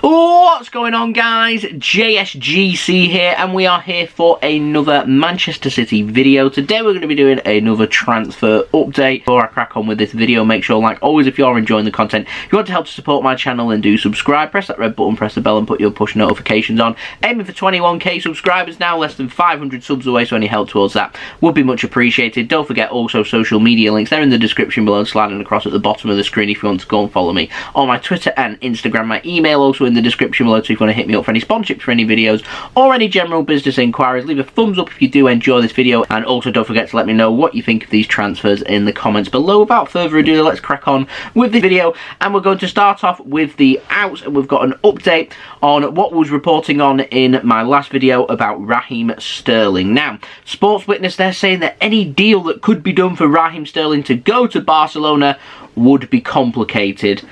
What's going on, guys? JSGC here, and we are here for another Manchester City video. Today we're going to be doing another transfer update. Before I crack on with this video, make sure, like always, if you are enjoying the content, if you want to help to support my channel, then do subscribe, press that red button, press the bell and put your push notifications on. Aiming for 21k subscribers now, less than 500 subs away, so any help towards that would be much appreciated. Don't forget also social media links, they're in the description below, sliding across at the bottom of the screen if you want to go and follow me on my Twitter and Instagram. My email also in the description below, so if you want to hit me up for any sponsorships for any videos or any general business inquiries, leave a thumbs up if you do enjoy this video, and also don't forget to let me know what you think of these transfers in the comments below. Without further ado, let's crack on with the video, and we're going to start off with the outs, and we've got an update on what was reporting on in my last video about Raheem Sterling. Now, Sports Witness, they're saying that any deal that could be done for Raheem Sterling to go to Barcelona would be complicated.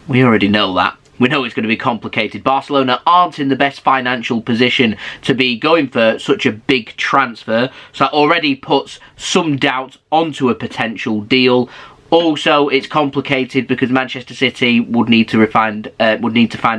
We already know that. We know it's going to be complicated. Barcelona aren't in the best financial position to be going for such a big transfer, so that already puts some doubt onto a potential deal. Also, it's complicated because Manchester City would need to find a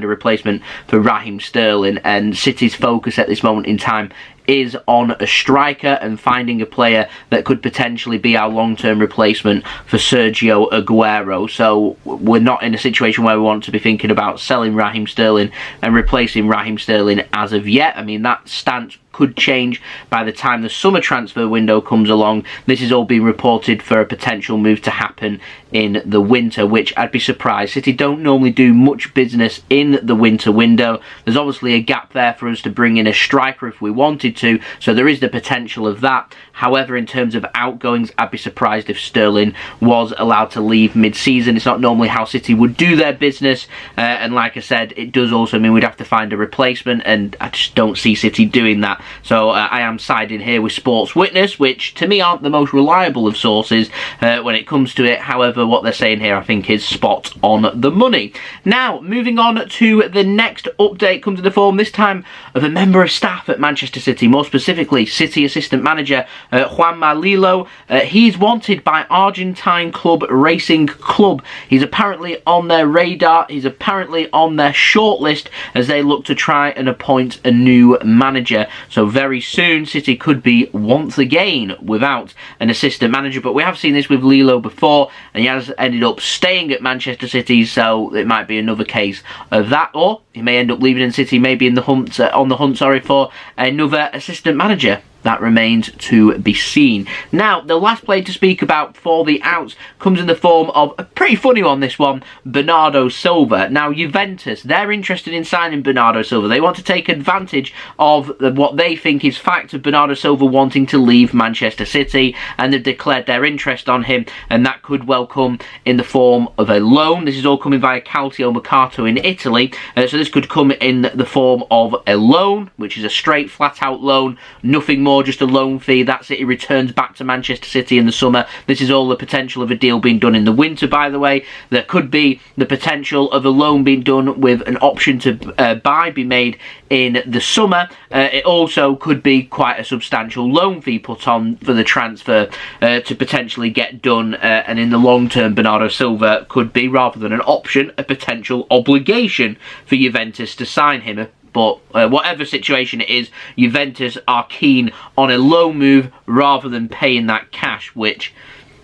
replacement for Raheem Sterling, and City's focus at this moment in time is on a striker and finding a player that could potentially be our long-term replacement for Sergio Aguero. So we're not in a situation where we want to be thinking about selling Raheem Sterling and replacing Raheem Sterling as of yet. I mean, that stance could change by the time the summer transfer window comes along. This is all being reported for a potential move to happen in the winter, which I'd be surprised. City don't normally do much business in the winter window. There's obviously a gap there for us to bring in a striker if we wanted to, so there is the potential of that. However, in terms of outgoings, I'd be surprised if Sterling was allowed to leave mid-season. It's not normally how City would do their business, and like I said, it does also mean we'd have to find a replacement, and I just don't see City doing that. So I am siding here with Sports Witness, which to me aren't the most reliable of sources when it comes to it. However, what they're saying here I think is spot on the money. Now, moving on to the next update, comes in the form this time of a member of staff at Manchester City, more specifically City assistant manager Juanma Lillo. He's wanted by Argentine club Racing Club. He's apparently on their radar, he's apparently on their shortlist as they look to try and appoint a new manager. So very soon City could be once again without an assistant manager, but we have seen this with Lillo before, and he has ended up staying at Manchester City, so it might be another case of that, or he may end up leaving in City, maybe in the hunt, for another assistant manager. That remains to be seen. Now, the last player to speak about for the outs comes in the form of a pretty funny one, this one, Bernardo Silva. Now, Juventus, they're interested in signing Bernardo Silva. They want to take advantage of what they think is fact of Bernardo Silva wanting to leave Manchester City, and they've declared their interest on him, and that could well come in the form of a loan. This is all coming via Calcio Mercato in Italy, so this could come in the form of a loan, which is a straight, flat-out loan, nothing more, just a loan fee. That's it. He returns back to Manchester City in the summer. This is all the potential of a deal being done in the winter, by the way. There could be the potential of a loan being done with an option to buy be made in the summer. It also could be quite a substantial loan fee put on for the transfer to potentially get done, and in the long term Bernardo Silva could be, rather than an option, a potential obligation for Juventus to sign him. But whatever situation it is, Juventus are keen on a loan move rather than paying that cash, which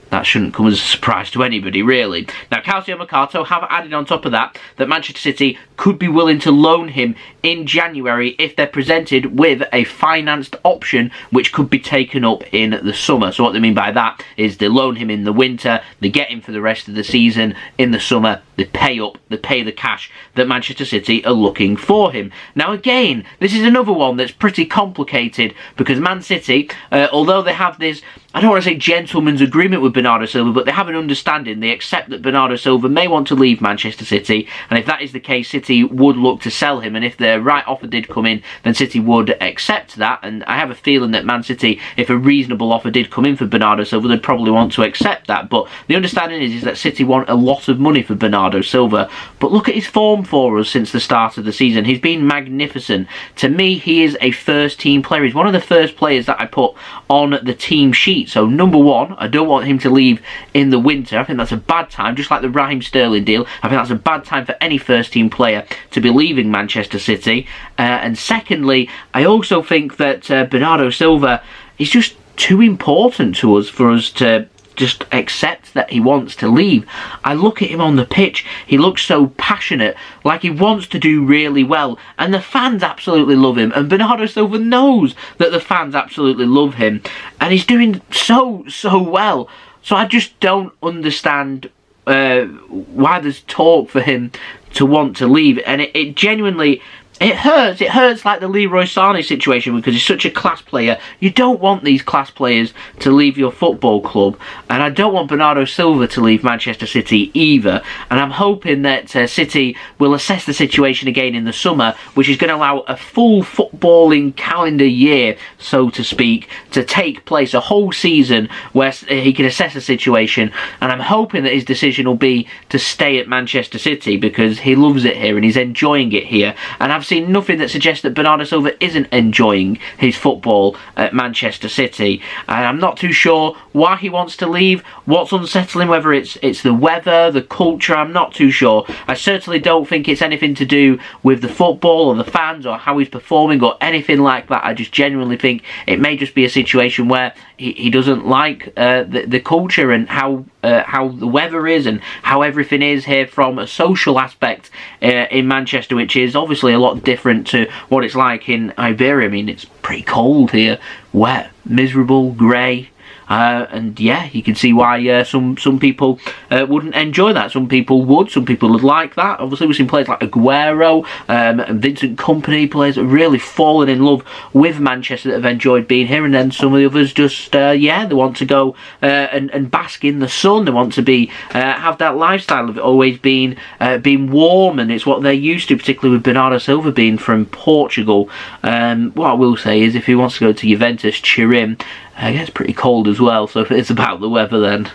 that shouldn't come as a surprise to anybody, really. Now, Calcio Mercato have added on top of that Manchester City could be willing to loan him in January if they're presented with a financed option which could be taken up in the summer. So what they mean by that is they loan him in the winter, they get him for the rest of the season. In the summer, they pay the cash that Manchester City are looking for him. Now, again, this is another one that's pretty complicated because Man City, although they have this, I don't want to say gentleman's agreement with Bernardo Silva, but they have an understanding. They accept that Bernardo Silva may want to leave Manchester City, and if that is the case, City would look to sell him, and if the right offer did come in, then City would accept that. And I have a feeling that Man City, if a reasonable offer did come in for Bernardo Silva, they'd probably want to accept that. But the understanding is that City want a lot of money for Bernardo Bernardo Silva. But look at his form for us since the start of the season. He's been magnificent. To me, he is a first-team player. He's one of the first players that I put on the team sheet. So, number one, I don't want him to leave in the winter. I think that's a bad time, just like the Raheem Sterling deal. I think that's a bad time for any first-team player to be leaving Manchester City. And secondly, I also think that Bernardo Silva is just too important to us for us to just accept that he wants to leave. I look at him on the pitch, he looks so passionate, like he wants to do really well, and the fans absolutely love him, and Bernardo Silva knows that the fans absolutely love him, and he's doing so well. So I just don't understand why there's talk for him to want to leave, and it genuinely... It hurts like the Leroy Sané situation, because he's such a class player. You don't want these class players to leave your football club, and I don't want Bernardo Silva to leave Manchester City either, and I'm hoping that City will assess the situation again in the summer, which is going to allow a full footballing calendar year, so to speak, to take place, a whole season where he can assess the situation, and I'm hoping that his decision will be to stay at Manchester City, because he loves it here and he's enjoying it here, and I've seen nothing that suggests that Bernardo Silva isn't enjoying his football at Manchester City, and I'm not too sure why he wants to leave, what's unsettling, whether it's the weather, the culture, I'm not too sure. I certainly don't think it's anything to do with the football or the fans or how he's performing or anything like that. I just genuinely think it may just be a situation where he doesn't like the culture and how the weather is and how everything is here from a social aspect in Manchester, which is obviously a lot different to what it's like in Iberia. I mean, it's pretty cold here, wet, miserable, grey. And yeah, you can see why some people wouldn't enjoy that. Some people would. Some people would like that. Obviously, we've seen players like Aguero and Vincent Kompany, players that have really fallen in love with Manchester that have enjoyed being here. And then some of the others just, yeah, they want to go and bask in the sun. They want to be have that lifestyle of it always being warm, and it's what they're used to, particularly with Bernardo Silva being from Portugal. What I will say is, if he wants to go to Juventus, cheer him. It gets pretty cold as well, so if it's about the weather, then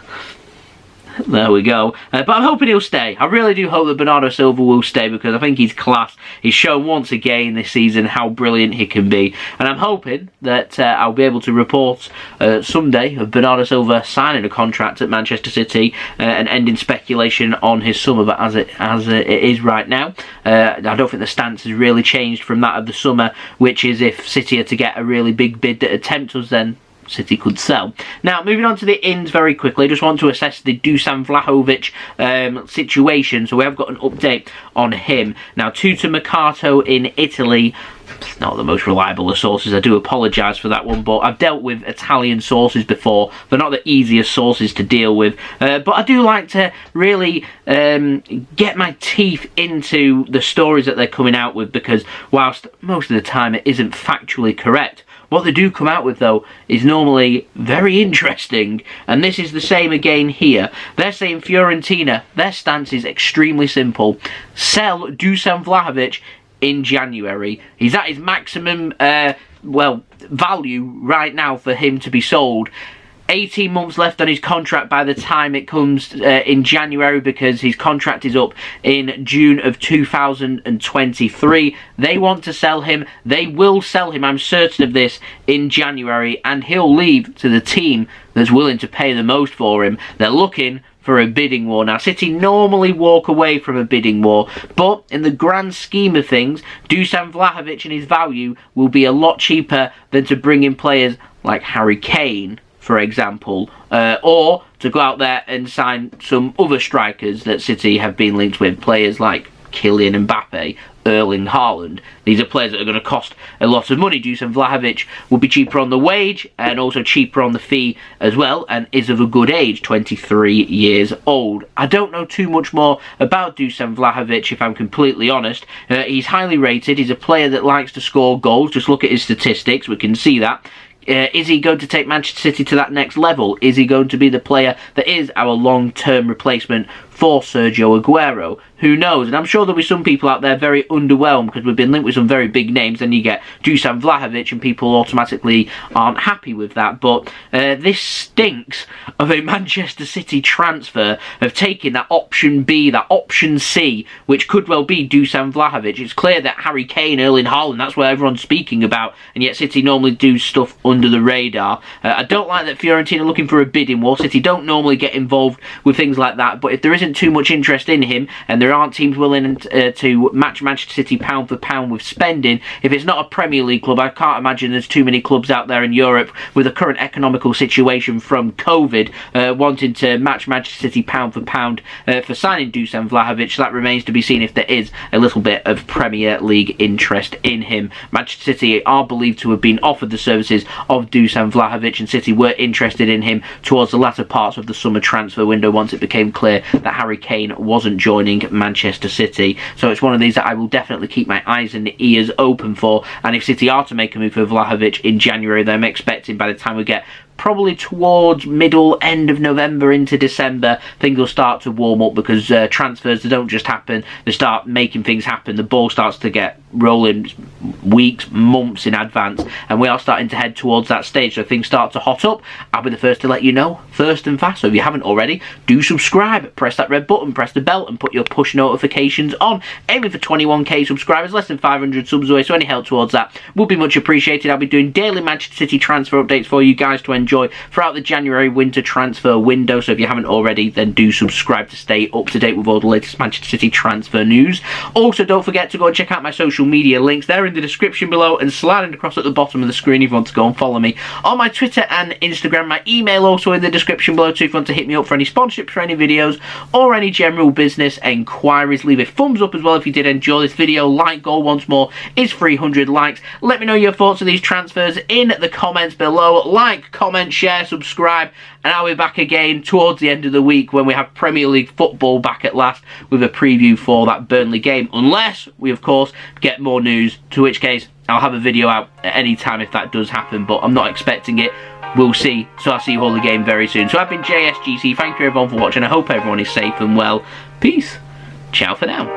there we go. But I'm hoping he'll stay. I really do hope that Bernardo Silva will stay, because I think he's class. He's shown once again this season how brilliant he can be, and I'm hoping that I'll be able to report someday of Bernardo Silva signing a contract at Manchester City and ending speculation on his summer. But as it is right now, I don't think the stance has really changed from that of the summer, which is if City are to get a really big bid that tempts us, then City could sell. Now, moving on to the ins very quickly, I just want to assess the Dusan Vlahovic situation. So we have got an update on him. Now, Tutto Mercato in Italy, not the most reliable of sources, I do apologise for that one, but I've dealt with Italian sources before. They're not the easiest sources to deal with, but I do like to really get my teeth into the stories that they're coming out with, because whilst most of the time it isn't factually correct, what they do come out with, though, is normally very interesting, and this is the same again here. They're saying Fiorentina, their stance is extremely simple: sell Dusan Vlahovic in January. He's at his maximum, value right now for him to be sold. 18 months left on his contract by the time it comes in January, because his contract is up in June of 2023. They want to sell him. They will sell him, I'm certain of this, in January, and he'll leave to the team that's willing to pay the most for him. They're looking for a bidding war. Now, City normally walk away from a bidding war, but in the grand scheme of things, Dusan Vlahovic and his value will be a lot cheaper than to bring in players like Harry Kane, for example, or to go out there and sign some other strikers that City have been linked with, players like Kylian Mbappe, Erling Haaland. These are players that are going to cost a lot of money. Dusan Vlahovic will be cheaper on the wage and also cheaper on the fee as well, and is of a good age, 23 years old. I don't know too much more about Dusan Vlahovic, if I'm completely honest. He's highly rated. He's a player that likes to score goals. Just look at his statistics, we can see that. Is he going to take Manchester City to that next level? Is he going to be the player that is our long-term replacement for Sergio Aguero. Who knows? And I'm sure there'll be some people out there very underwhelmed because we've been linked with some very big names. Then you get Dusan Vlahovic and people automatically aren't happy with that. But this stinks of a Manchester City transfer of taking that option B, that option C, which could well be Dusan Vlahovic. It's clear that Harry Kane, Erling Haaland, that's what everyone's speaking about, and yet City normally do stuff under the radar. I don't like that Fiorentina are looking for a bidding war. City don't normally get involved with things like that, but if there isn't too much interest in him and there aren't teams willing to match Manchester City pound for pound with spending, if it's not a Premier League club, I can't imagine there's too many clubs out there in Europe with the current economical situation from COVID wanting to match Manchester City pound for pound for signing Dusan Vlahovic. That remains to be seen if there is a little bit of Premier League interest in him. Manchester City are believed to have been offered the services of Dusan Vlahovic, and City were interested in him towards the latter parts of the summer transfer window once it became clear that Harry Kane wasn't joining Manchester City. So it's one of these that I will definitely keep my eyes and ears open for, and if City are to make a move for Vlahovic in January, then I'm expecting by the time we get probably towards middle, end of November into December, things will start to warm up because transfers, they don't just happen, they start making things happen. The ball starts to get rolling weeks, months in advance, and we are starting to head towards that stage. So things start to hot up, I'll be the first to let you know, first and fast. So if you haven't already, do subscribe, press that red button, press the bell, and put your push notifications on. Aiming for 21k subscribers, less than 500 subs away, so any help towards that would be much appreciated. I'll be doing daily Manchester City transfer updates for you guys to enjoy throughout the January winter transfer window. So if you haven't already, then do subscribe to stay up to date with all the latest Manchester City transfer news. Also, don't forget to go and check out my social media links. They're in the description below and sliding across at the bottom of the screen if you want to go and follow me on my Twitter and Instagram. My email also in the description below too if you want to hit me up for any sponsorships for any videos or any general business enquiries. Leave a thumbs up as well if you did enjoy this video. Like goal once more is 300 likes. Let me know your thoughts of these transfers in the comments below. Like, comment, share, subscribe, and I'll be back again towards the end of the week when we have Premier League football back at last with a preview for that Burnley game, unless we of course get more news, to which case I'll have a video out at any time if that does happen, but I'm not expecting it. We'll see. So I'll see you all again very soon. So I've been JSGC. Thank you everyone for watching. I hope everyone is safe and well. Peace. Ciao for now.